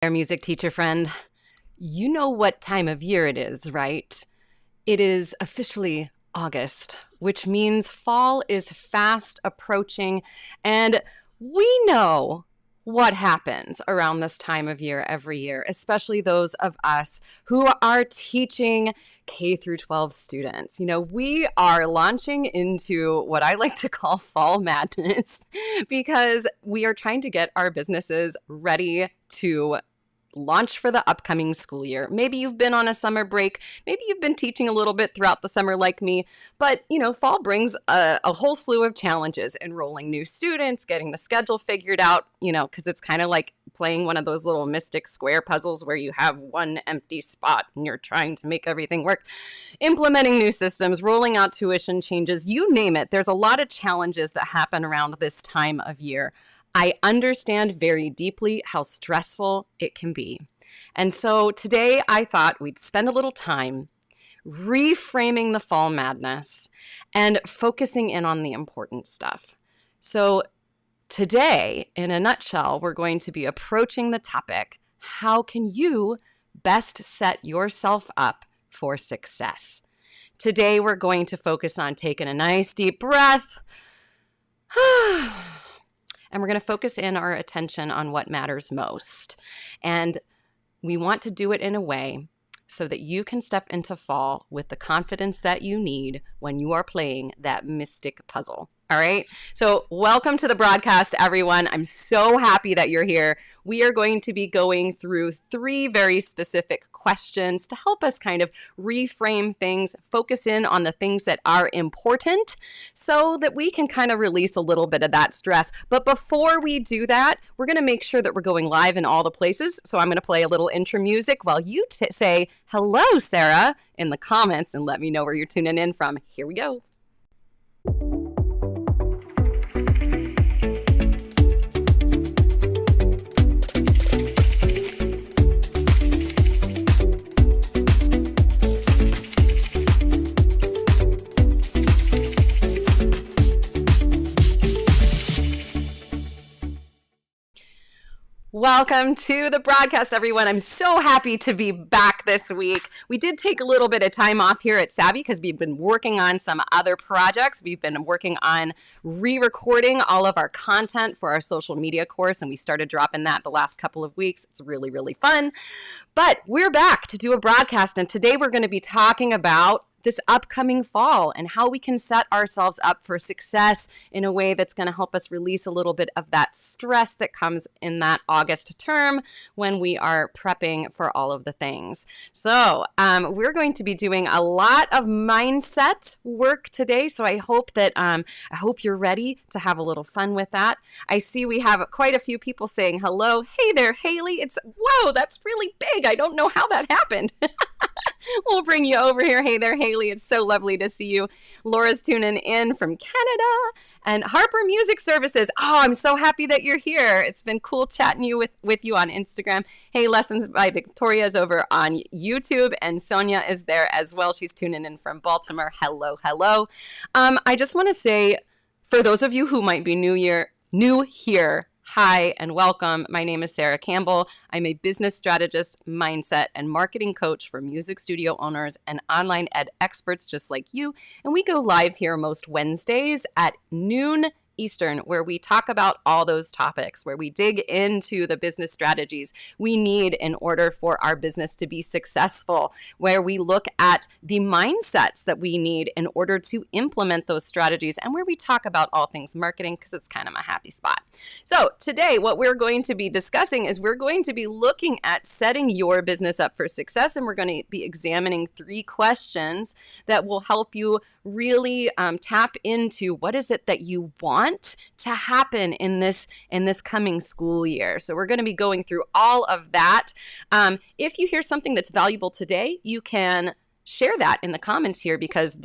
Our music teacher friend, you know what time of year it is, right? It is officially August, which means fall is fast approaching, and we know what happens around this time of year every year, especially those of us who are teaching K through 12 students. We are launching into what I like to call fall madness because we are trying to get our businesses ready to launch for the upcoming school year. Maybe you've been on a summer break. Maybe you've been teaching a little bit throughout the summer like me. But, fall brings a whole slew of challenges. Enrolling new students, getting the schedule figured out, because it's kind of like playing one of those little mystic square puzzles where you have one empty spot and you're trying to make everything work. Implementing new systems, rolling out tuition changes, you name it. There's a lot of challenges that happen around this time of year. I understand very deeply how stressful it can be. And so today I thought we'd spend a little time reframing the fall madness and focusing in on the important stuff. So today, in a nutshell, we're going to be approaching the topic, how can you best set yourself up for success? Today we're going to focus on taking a nice deep breath. And we're going to focus in our attention on what matters most. And we want to do it in a way so that you can step into fall with the confidence that you need when you are playing that mystic puzzle. All right. So welcome to the broadcast, everyone. I'm so happy that you're here. We are going to be going through 3 very specific questions to help us kind of reframe things, focus in on the things that are important so that we can kind of release a little bit of that stress. But before we do that, we're going to make sure that we're going live in all the places. So I'm going to play a little intro music while you say, hello, Sara, in the comments and let me know where you're tuning in from. Here we go. Welcome to the broadcast, everyone. I'm so happy to be back this week. We did take a little bit of time off here at Savvy because we've been working on some other projects. We've been working on re-recording all of our content for our social media course, and we started dropping that the last couple of weeks. It's really, really fun. But we're back to do a broadcast, and today we're going to be talking about this upcoming fall and how we can set ourselves up for success in a way that's going to help us release a little bit of that stress that comes in that August term when we are prepping for all of the things. So we're going to be doing a lot of mindset work today. So I hope that I hope you're ready to have a little fun with that. I see we have quite a few people saying hello. Hey there, Haley. Whoa, that's really big. I don't know how that happened. We'll bring you over here. Hey there, Haley. It's so lovely to see you. Laura's tuning in from Canada. And Harper Music Services. Oh, I'm so happy that you're here. It's been cool chatting with you on Instagram. Hey, Lessons by Victoria is over on YouTube, and Sonia is there as well. She's tuning in from Baltimore. Hello, hello. I just want to say, for those of you who might be new here, hi and welcome. My name is Sara Campbell. I'm a business strategist, mindset, and marketing coach for music studio owners and online ed experts just like you. And we go live here most Wednesdays at noon Eastern, where we talk about all those topics, where we dig into the business strategies we need in order for our business to be successful, where we look at the mindsets that we need in order to implement those strategies, and where we talk about all things marketing because it's kind of my happy spot. So today, what we're going to be discussing is we're going to be looking at setting your business up for success, and we're going to be examining 3 questions that will help you really tap into what is it that you want to happen in this coming school year. So we're going to be going through all of that. If you hear something that's valuable today, you can share that in the comments here, because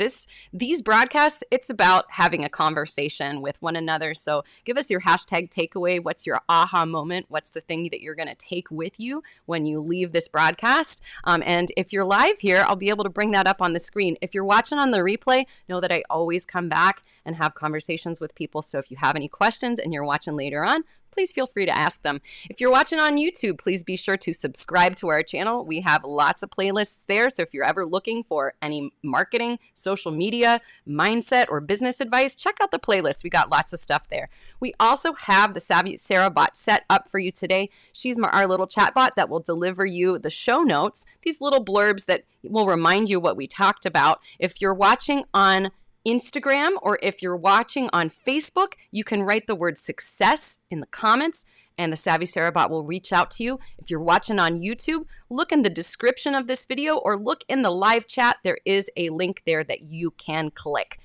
these broadcasts, it's about having a conversation with one another. So give us your hashtag takeaway. What's your aha moment? What's the thing that you're going to take with you when you leave this broadcast? And if you're live here, I'll be able to bring that up on the screen. If you're watching on the replay, know that I always come back and have conversations with people. So if you have any questions and you're watching later on, please feel free to ask them. If you're watching on YouTube, please be sure to subscribe to our channel. We have lots of playlists there. So if you're ever looking for any marketing, social media, mindset, or business advice, check out the playlist. We got lots of stuff there. We also have the Savvy Sara bot set up for you today. She's our little chat bot that will deliver you the show notes, these little blurbs that will remind you what we talked about. If you're watching on Instagram or if you're watching on Facebook, you can write the word success in the comments and the Savvy Sara bot will reach out to you. If you're watching on YouTube, look in the description of this video or look in the live chat. There is a link there that you can click.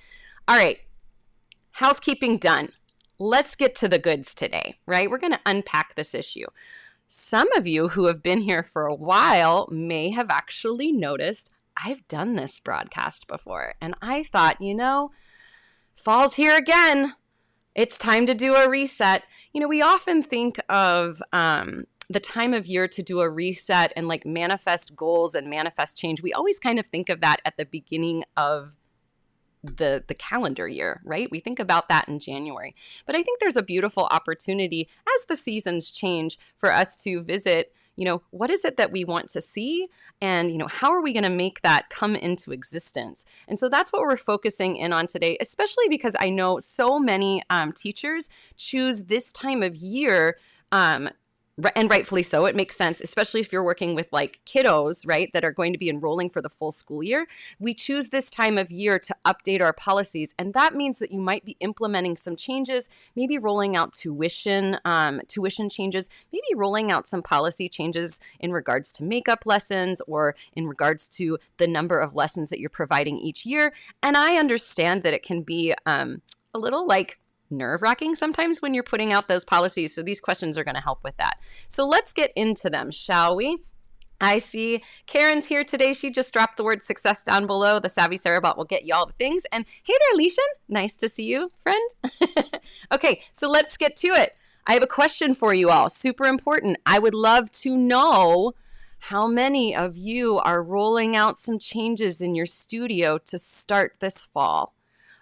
All right, housekeeping done. Let's get to the goods today, right? We're going to unpack this issue. Some of you who have been here for a while may have actually noticed I've done this broadcast before. And I thought, fall's here again. It's time to do a reset. We often think of the time of year to do a reset and like manifest goals and manifest change. We always kind of think of that at the beginning of the calendar year, right? We think about that in January. But I think there's a beautiful opportunity as the seasons change for us to visit, what is it that we want to see? And, how are we going to make that come into existence? And so that's what we're focusing in on today, especially because I know so many teachers choose this time of year and rightfully so. It makes sense, especially if you're working with like kiddos, right, that are going to be enrolling for the full school year. We choose this time of year to update our policies. And that means that you might be implementing some changes, maybe rolling out tuition changes, maybe rolling out some policy changes in regards to makeup lessons or in regards to the number of lessons that you're providing each year. And I understand that it can be a little like nerve-wracking sometimes when you're putting out those policies. So these questions are going to help with that. So let's get into them, shall we? I see Karen's here today. She just dropped the word success down below. The Savvy Sara bot will get you all the things. And hey there, Leishan. Nice to see you, friend. Okay, so let's get to it. I have a question for you all. Super important. I would love to know how many of you are rolling out some changes in your studio to start this fall.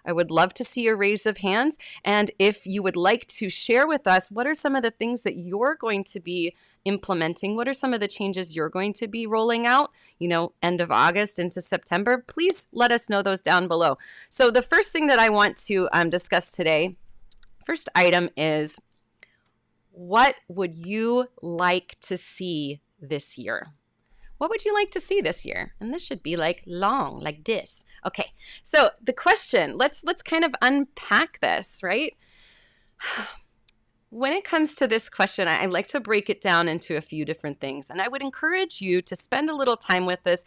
I would love to see a raise of hands. And if you would like to share with us, what are some of the things that you're going to be implementing? What are some of the changes you're going to be rolling out, end of August into September? Please let us know those down below. So the first thing that I want to discuss today, first item is, what would you like to see this year? What would you like to see this year? And this should be like long, like this. Okay, so the question, let's kind of unpack this, right? When it comes to this question, I like to break it down into a few different things. And I would encourage you to spend a little time with this.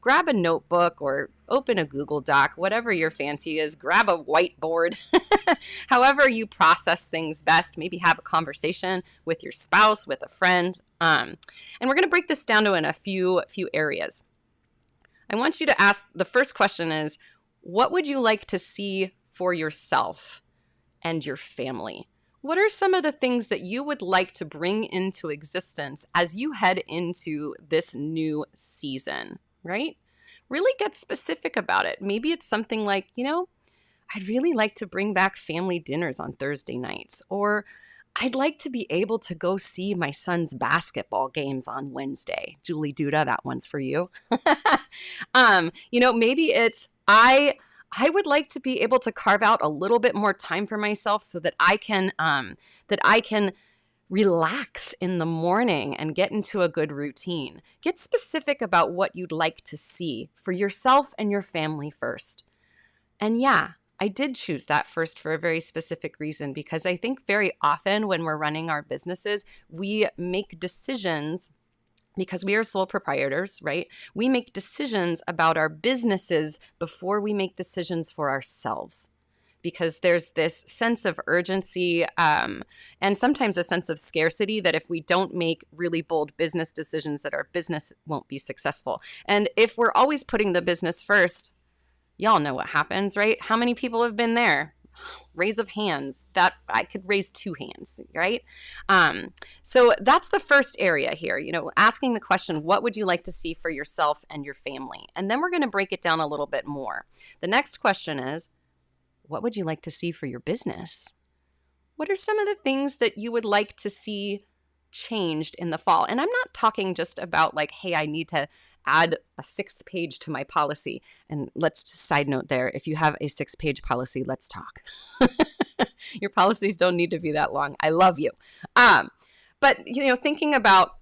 Grab a notebook or open a Google Doc, whatever your fancy is. Grab a whiteboard. However you process things best. Maybe have a conversation with your spouse, with a friend. And we're going to break this down to in a few areas. I want you to ask, the first question is, what would you like to see for yourself and your family? What are some of the things that you would like to bring into existence as you head into this new season, right? Really get specific about it. Maybe it's something like, I'd really like to bring back family dinners on Thursday nights, or I'd like to be able to go see my son's basketball games on Wednesday. Julie Duda, that one's for you. Maybe it's, I would like to be able to carve out a little bit more time for myself so that I can relax in the morning and get into a good routine. Get specific about what you'd like to see for yourself and your family first. And yeah, I did choose that first for a very specific reason, because I think very often when we're running our businesses, we make decisions because we are sole proprietors, right? We make decisions about our businesses before we make decisions for ourselves, because there's this sense of urgency and sometimes a sense of scarcity that if we don't make really bold business decisions, that our business won't be successful. And if we're always putting the business first, y'all know what happens, right? How many people have been there? Raise of hands. That I could raise 2 hands, right? So that's the first area here, asking the question, what would you like to see for yourself and your family? And then we're going to break it down a little bit more. The next question is, what would you like to see for your business? What are some of the things that you would like to see changed in the fall? And I'm not talking just about like, hey, I need to add a 6th page to my policy. And let's just side note there, if you have a 6-page policy, let's talk. Your policies don't need to be that long. I love you. But thinking about,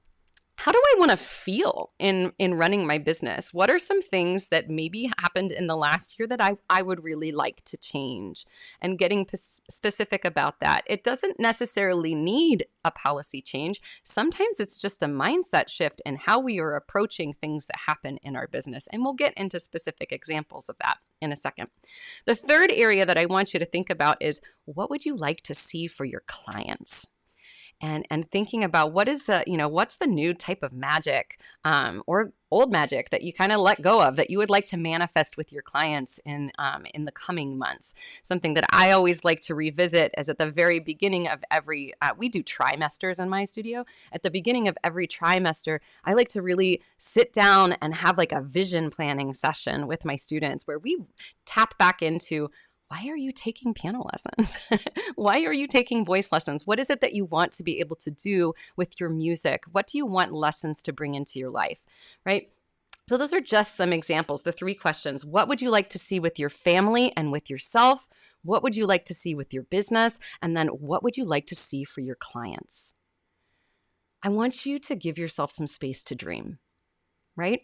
how do I want to feel in running my business? What are some things that maybe happened in the last year that I would really like to change? And getting specific about that. It doesn't necessarily need a policy change. Sometimes it's just a mindset shift in how we are approaching things that happen in our business. And we'll get into specific examples of that in a second. The third area that I want you to think about is, what would you like to see for your clients? And thinking about what's the new type of magic or old magic that you kind of let go of that you would like to manifest with your clients in the coming months. Something that I always like to revisit is at the very beginning of every, we do trimesters in my studio. At the beginning of every trimester, I like to really sit down and have like a vision planning session with my students where we tap back into, why are you taking piano lessons? Why are you taking voice lessons? What is it that you want to be able to do with your music? What do you want lessons to bring into your life, right? So those are just some examples, the 3 questions. What would you like to see with your family and with yourself? What would you like to see with your business? And then what would you like to see for your clients? I want you to give yourself some space to dream, right?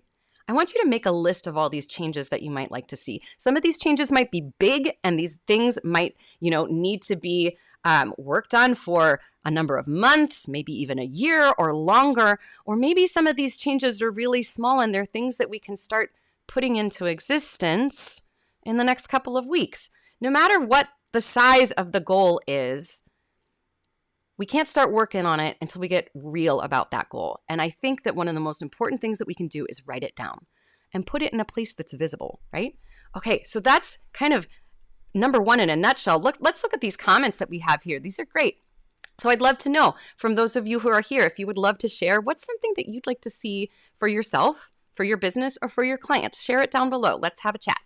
I want you to make a list of all these changes that you might like to see. Some of these changes might be big, and these things might, need to be worked on for a number of months, maybe even a year or longer. Or maybe some of these changes are really small and they're things that we can start putting into existence in the next couple of weeks. No matter what the size of the goal is, we can't start working on it until we get real about that goal. And I think that one of the most important things that we can do is write it down and put it in a place that's visible, right? Okay, so that's kind of number 1 in a nutshell. Let's look at these comments that we have here. These are great. So I'd love to know from those of you who are here, if you would love to share, what's something that you'd like to see for yourself, for your business, or for your clients? Share it down below. Let's have a chat.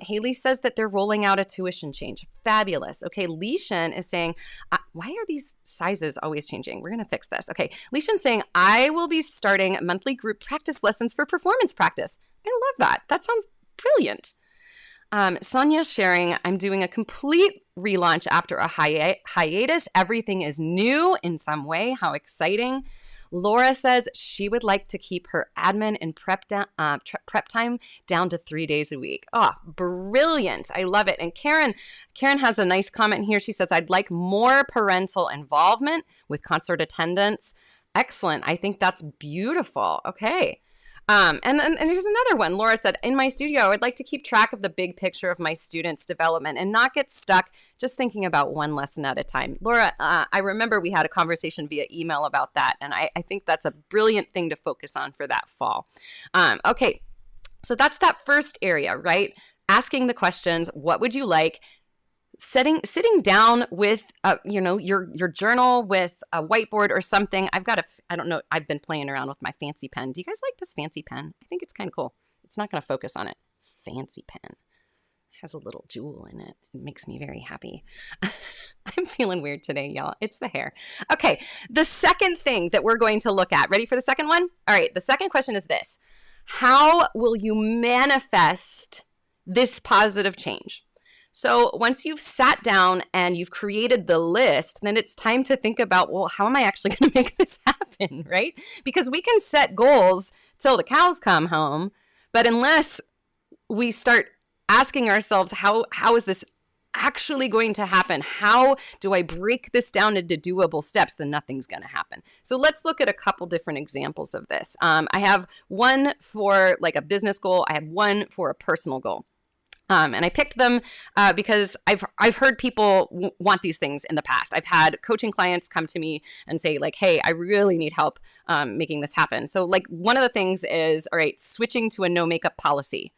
Haley says that they're rolling out a tuition change. Fabulous. Okay, Leishan is saying, why are these sizes always changing? We're going to fix this. Okay, Leishan's saying, I will be starting monthly group practice lessons for performance practice. I love that. That sounds brilliant. Sonia sharing, I'm doing a complete relaunch after a hiatus. Everything is new in some way. How exciting. Laura says she would like to keep her admin and prep time down to 3 days a week. Oh, brilliant. I love it. And Karen has a nice comment here. She says, I'd like more parental involvement with concert attendance. Excellent. I think that's beautiful. Okay. And here's another one. Laura said, in my studio, I would like to keep track of the big picture of my students' development and not get stuck just thinking about one lesson at a time. Laura, I remember we had a conversation via email about that, and I think that's a brilliant thing to focus on for that fall. Okay, so that's that first area, right? Asking the questions, what would you like? Sitting down with, your journal with a whiteboard or something. I don't know, I've been playing around with my fancy pen. Do you guys like this fancy pen? I think it's kind of cool. It's not going to focus on it. Fancy pen. Has a little jewel in it. It makes me very happy. I'm feeling weird today, y'all. It's the hair. Okay, the second thing that we're going to look at. Ready for the second one? All right, the second question is this. How will you manifest this positive change? So once you've sat down and you've created the list, then it's time to think about, well, how am I actually going to make this happen, right? Because we can set goals till the cows come home, but unless we start asking ourselves, how is this actually going to happen? How do I break this down into doable steps? Then nothing's going to happen. So let's look at a couple different examples of this. I have one for like a business goal. I have one for a personal goal. And I picked them because I've heard people want these things in the past. I've had coaching clients come to me and say like, hey, I really need help making this happen. So like one of the things is, all right, switching to a no makeup policy.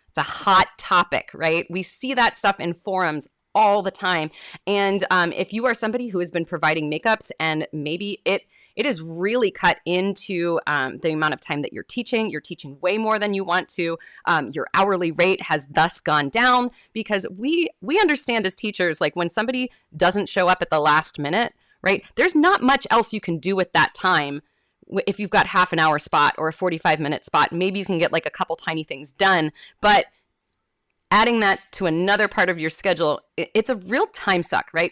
It's a hot topic, right? We see that stuff in forums all the time. And if you are somebody who has been providing makeups and maybe it it is really cut into the amount of time that you're teaching. You're teaching way more than you want to. Your hourly rate has thus gone down because we understand as teachers, like when somebody doesn't show up at the last minute, right? There's not much else you can do with that time. If you've got half an hour spot or a 45-minute spot, maybe you can get like a couple tiny things done, but adding that to another part of your schedule, it's a real time suck, right?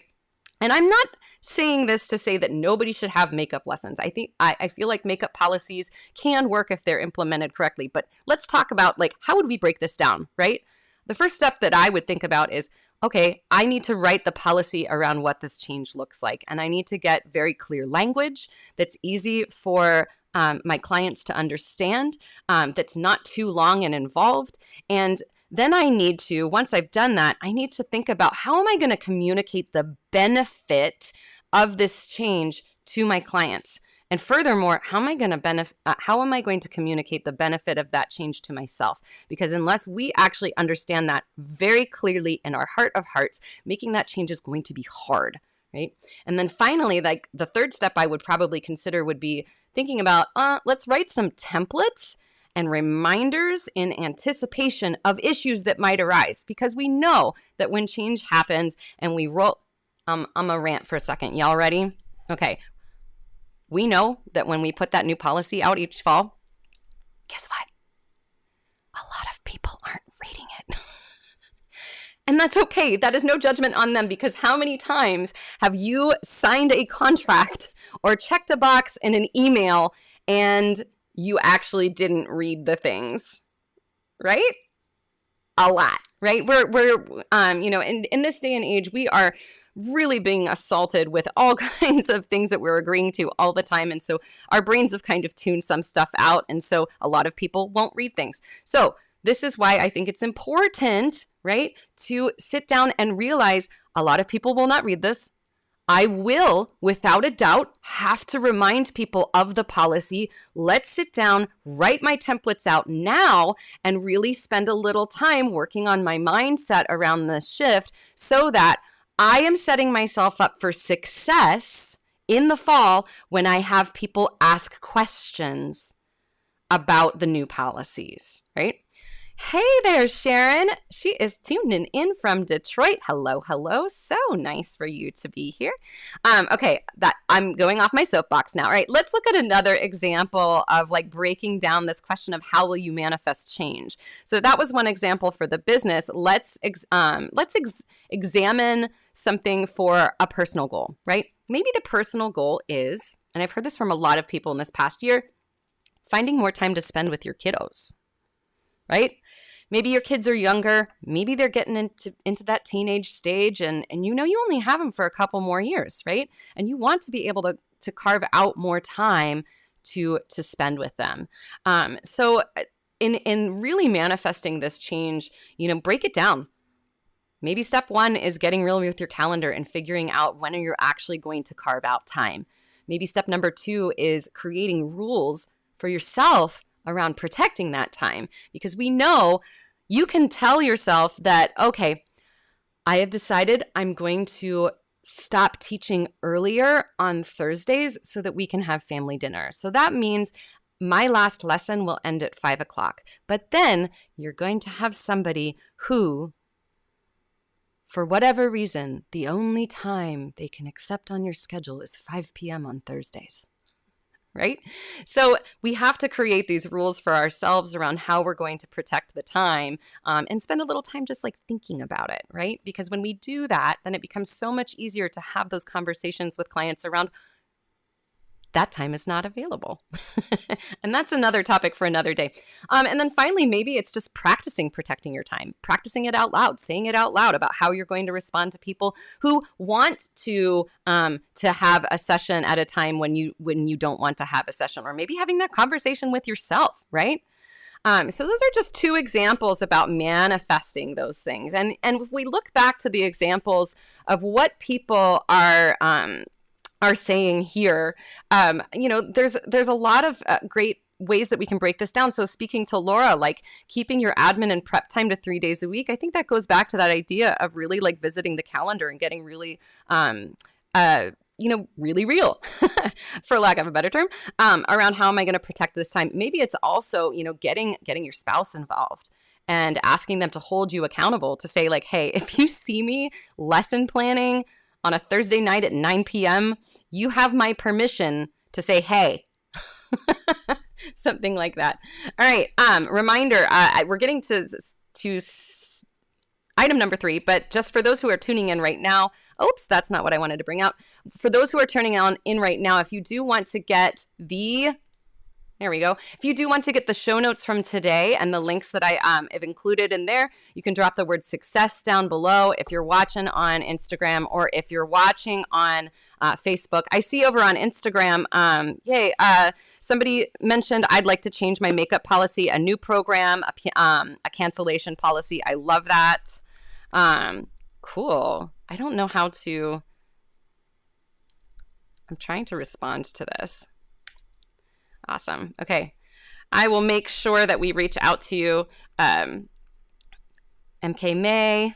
And I'm not saying this to say that nobody should have makeup lessons. I feel like makeup policies can work if they're implemented correctly, but let's talk about like, how would we break this down, right? The first step that I would think about is, okay, I need to write the policy around what this change looks like. And I need to get very clear language that's easy for my clients to understand, that's not too long and involved. And then I need to, once I've done that, I need to think about how am I going to communicate the benefit of this change to my clients? And furthermore, how am I going to communicate the benefit of that change to myself? Because unless we actually understand that very clearly in our heart of hearts, making that change is going to be hard, right? And then finally, like the third step I would probably consider would be thinking about, let's write some templates and reminders in anticipation of issues that might arise. Because we know that when change happens and we roll, I'm a rant for a second. Y'all ready? Okay. We know that when we put that new policy out each fall, guess what? A lot of people aren't reading it. And that's okay. That is no judgment on them, because how many times have you signed a contract or checked a box in an email and you actually didn't read the things, right? A lot, right? We're in this day and age, we are really being assaulted with all kinds of things that we're agreeing to all the time. And so our brains have kind of tuned some stuff out. And so a lot of people won't read things. So this is why I think it's important, right, to sit down and realize a lot of people will not read this. I will, without a doubt, have to remind people of the policy. Let's sit down, write my templates out now, and really spend a little time working on my mindset around this shift so that I am setting myself up for success in the fall when I have people ask questions about the new policies, right? Hey there, Sharon. She is tuning in from Detroit. Hello, hello. So nice for you to be here. Okay, I'm going off my soapbox now. All right, let's look at another example of like breaking down this question of how will you manifest change. So that was one example for the business. Let's examine something for a personal goal, right? Maybe the personal goal is, and I've heard this from a lot of people in this past year, finding more time to spend with your kiddos, right? Maybe your kids are younger. Maybe they're getting into that teenage stage and you know you only have them for a couple more years, right? And you want to be able to carve out more time to spend with them. So in really manifesting this change, break it down. Maybe step one is getting real with your calendar and figuring out when you're actually going to carve out time. Maybe step number two is creating rules for yourself around protecting that time, because we know you can tell yourself that, okay, I have decided I'm going to stop teaching earlier on Thursdays so that we can have family dinner. So that means my last lesson will end at 5 o'clock. But then you're going to have somebody who, for whatever reason, the only time they can accept on your schedule is 5 p.m. on Thursdays. Right? So we have to create these rules for ourselves around how we're going to protect the time and spend a little time just like thinking about it, right? Because when we do that, then it becomes so much easier to have those conversations with clients around that time is not available. And that's another topic for another day. And then finally, maybe it's just practicing protecting your time, practicing it out loud, saying it out loud about how you're going to respond to people who want to have a session at a time when you don't want to have a session, or maybe having that conversation with yourself, right? So those are just two examples about manifesting those things. And if we look back to the examples of what people are saying here, there's a lot of great ways that we can break this down. So speaking to Laura, like keeping your admin and prep time to 3 days a week, I think that goes back to that idea of really like visiting the calendar and getting really really real, for lack of a better term, around how am I going to protect this time. Maybe it's also, getting your spouse involved and asking them to hold you accountable to say like, hey, if you see me lesson planning on a Thursday night at 9 p.m., you have my permission to say, hey, something like that. All right. Reminder, we're getting to item number 3, but just for those who are tuning in right now, oops, that's not what I wanted to bring out. For those who are turning in right now, if you do want to get there we go. If you do want to get the show notes from today and the links that I have included in there, you can drop the word success down below if you're watching on Instagram or if you're watching on Facebook. I see over on Instagram, somebody mentioned I'd like to change my makeup policy, a new program, a cancellation policy. I love that. Cool. I don't know how to, I'm trying to respond to this. Awesome. Okay. I will make sure that we reach out to you, MK May,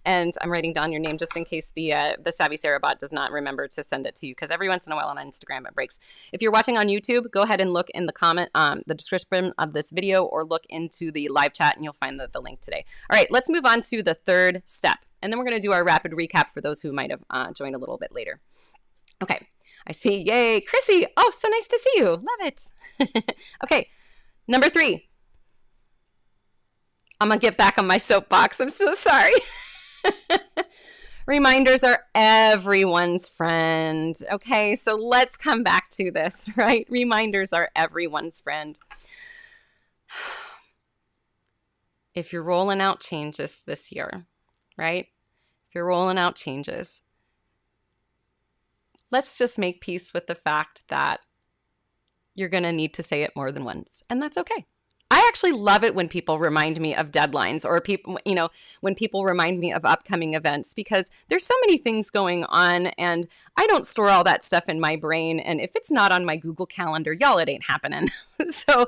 and I'm writing down your name just in case the Savvy Sara bot does not remember to send it to you, because every once in a while on Instagram it breaks. If you're watching on YouTube, go ahead and look in the description of this video, or look into the live chat and you'll find the link today. All right, let's move on to the third step, and then we're going to do our rapid recap for those who might have joined a little bit later. Okay. I see. Yay. Chrissy. Oh, so nice to see you. Love it. Okay. Number 3. I'm going to get back on my soapbox. I'm so sorry. Reminders are everyone's friend. Okay. So let's come back to this, right? Reminders are everyone's friend. If you're rolling out changes this year, right? If you're rolling out changes, let's just make peace with the fact that you're going to need to say it more than once, and that's okay. I actually love it when people remind me of deadlines, or people, when people remind me of upcoming events, because there's so many things going on and I don't store all that stuff in my brain. And if it's not on my Google Calendar, y'all, it ain't happening. So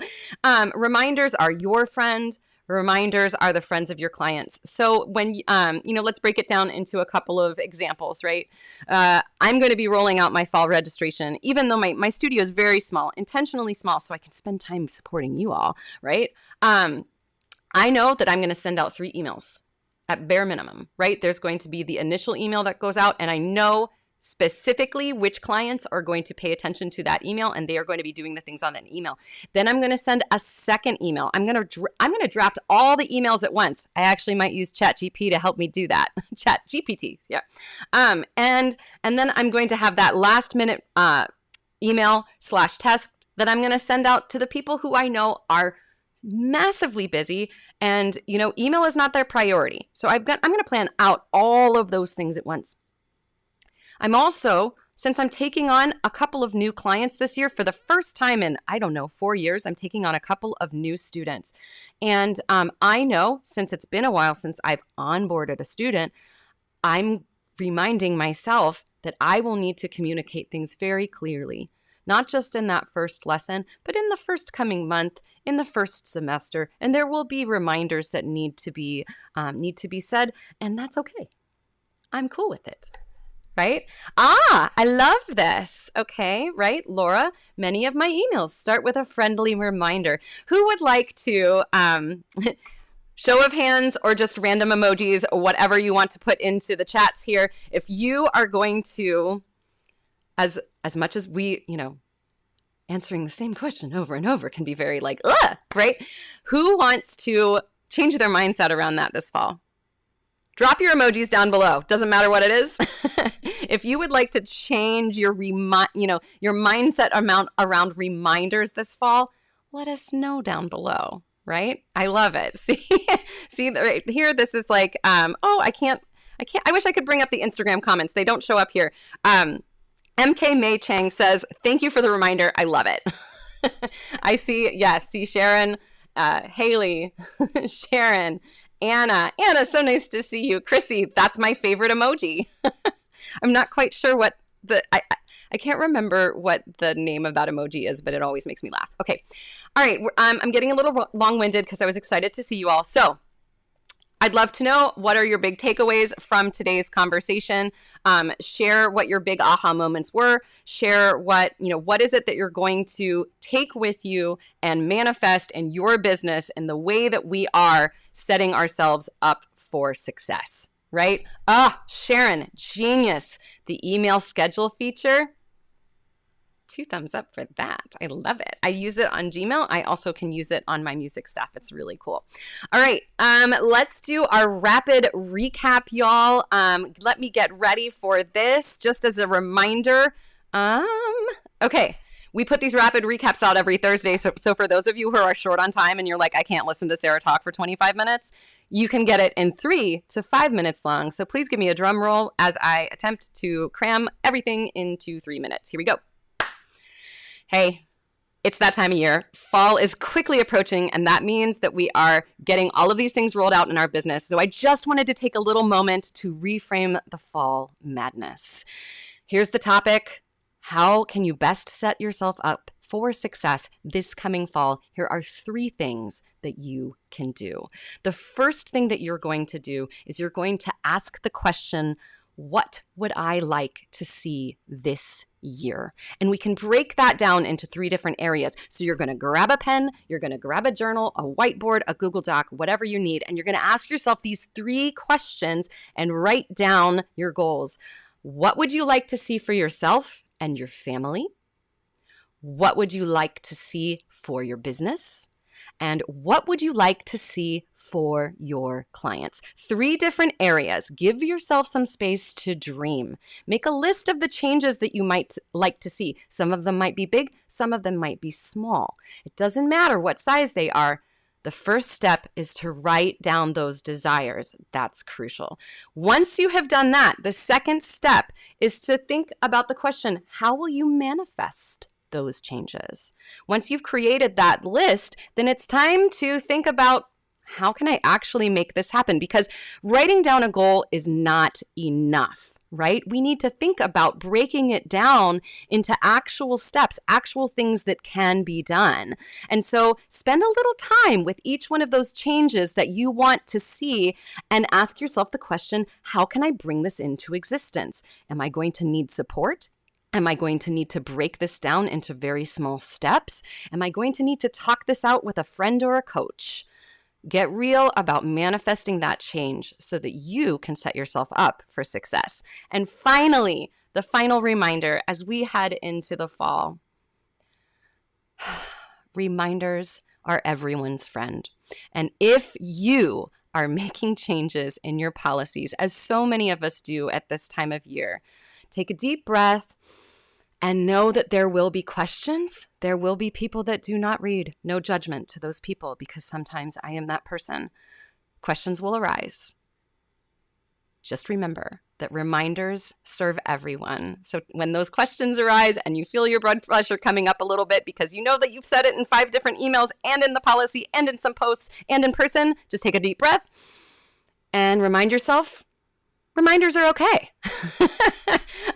reminders are your friend. Reminders are the friends of your clients. So when, let's break it down into a couple of examples, right? I'm going to be rolling out my fall registration, even though my studio is very small, intentionally small, so I can spend time supporting you all, right? I know that I'm going to send out 3 emails at bare minimum, right? There's going to be the initial email that goes out, and I know specifically which clients are going to pay attention to that email, and they are going to be doing the things on that email. Then I'm going to send a second email. I'm going to draft all the emails at once. I actually might use ChatGPT to help me do that. ChatGPT, yeah. And then I'm going to have that last minute email/test that I'm going to send out to the people who I know are massively busy, and email is not their priority. So I'm going to plan out all of those things at once. I'm also, since I'm taking on a couple of new clients this year for the first time in, 4 years, I'm taking on a couple of new students. And I know, since it's been a while since I've onboarded a student, I'm reminding myself that I will need to communicate things very clearly, not just in that first lesson, but in the first coming month, in the first semester. And there will be reminders that need to be said, and that's okay. I'm cool with it. Right? I love this. Okay, right, Laura? Many of my emails start with a friendly reminder. Who would like to, show of hands or just random emojis, or whatever you want to put into the chats here, if you are going to, as much as we, answering the same question over and over can be very like, ugh, right? Who wants to change their mindset around that this fall? Drop your emojis down below. Doesn't matter what it is. If you would like to change your mindset around reminders this fall, let us know down below, right? I love it. See right here, this is like, I wish I could bring up the Instagram comments. They don't show up here. MK May Chang says, thank you for the reminder. I love it. I see Sharon, Haley, Sharon, Anna, so nice to see you. Chrissy, that's my favorite emoji. I'm not quite sure what I can't remember what the name of that emoji is, but it always makes me laugh. Okay. All right. I'm getting a little long-winded because I was excited to see you all. So I'd love to know, what are your big takeaways from today's conversation? Share what your big aha moments were. Share what is it that you're going to take with you and manifest in your business in the way that we are setting ourselves up for success, right? Sharon, genius. The email schedule feature. 2 thumbs up for that. I love it. I use it on Gmail. I also can use it on my music stuff. It's really cool. All right, let's do our rapid recap, y'all. Let me get ready for this. Just as a reminder, okay. We put these rapid recaps out every Thursday. So for those of you who are short on time and you're like, I can't listen to Sara talk for 25 minutes, you can get it in 3 to 5 minutes long. So please give me a drum roll as I attempt to cram everything into 3 minutes. Here we go. Hey, it's that time of year. Fall is quickly approaching, and that means that we are getting all of these things rolled out in our business. So I just wanted to take a little moment to reframe the fall madness. Here's the topic. How can you best set yourself up for success this coming fall? Here are 3 things that you can do. The first thing that you're going to do is you're going to ask the question, what would I like to see this year? And we can break that down into 3 different areas. So you're going to grab a pen, you're going to grab a journal, a whiteboard, a Google Doc, whatever you need, and you're going to ask yourself these 3 questions and write down your goals. What would you like to see for yourself and your family? What would you like to see for your business? And what would you like to see for your clients? 3 different areas. Give yourself some space to dream. Make a list of the changes that you might like to see. Some of them might be big, some of them might be small. It doesn't matter what size they are. The first step is to write down those desires. That's crucial. Once you have done that, the second step is to think about the question, how will you manifest those changes? Once you've created that list, then it's time to think about, how can I actually make this happen? Because writing down a goal is not enough, right? We need to think about breaking it down into actual steps, actual things that can be done. And so spend a little time with each one of those changes that you want to see and ask yourself the question, how can I bring this into existence? Am I going to need support? Am I going to need to break this down into very small steps? Am I going to need to talk this out with a friend or a coach? Get real about manifesting that change so that you can set yourself up for success. And finally, the final reminder as we head into the fall, reminders are everyone's friend. And if you are making changes in your policies, as so many of us do at this time of year, take a deep breath and know that there will be questions. There will be people that do not read. No judgment to those people, because sometimes I am that person. Questions will arise. Just remember that reminders serve everyone. So when those questions arise and you feel your blood pressure coming up a little bit because you know that you've said it in 5 different emails and in the policy and in some posts and in person, just take a deep breath and remind yourself, reminders are okay.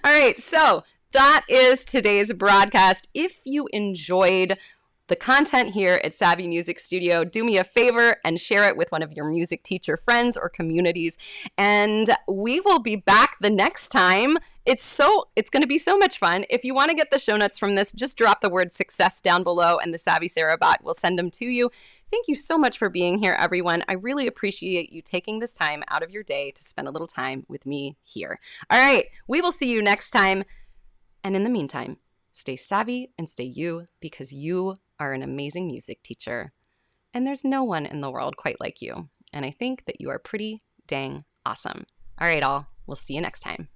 All right, so that is today's broadcast. If you enjoyed the content here at Savvy Music Studio, do me a favor and share it with one of your music teacher friends or communities. And we will be back the next time. It's going to be so much fun. If you want to get the show notes from this, just drop the word success down below and the Savvy Sara bot will send them to you. Thank you so much for being here, everyone. I really appreciate you taking this time out of your day to spend a little time with me here. All right, we will see you next time. And in the meantime, stay savvy and stay you, because you are an amazing music teacher. And there's no one in the world quite like you. And I think that you are pretty dang awesome. All right, all. We'll see you next time.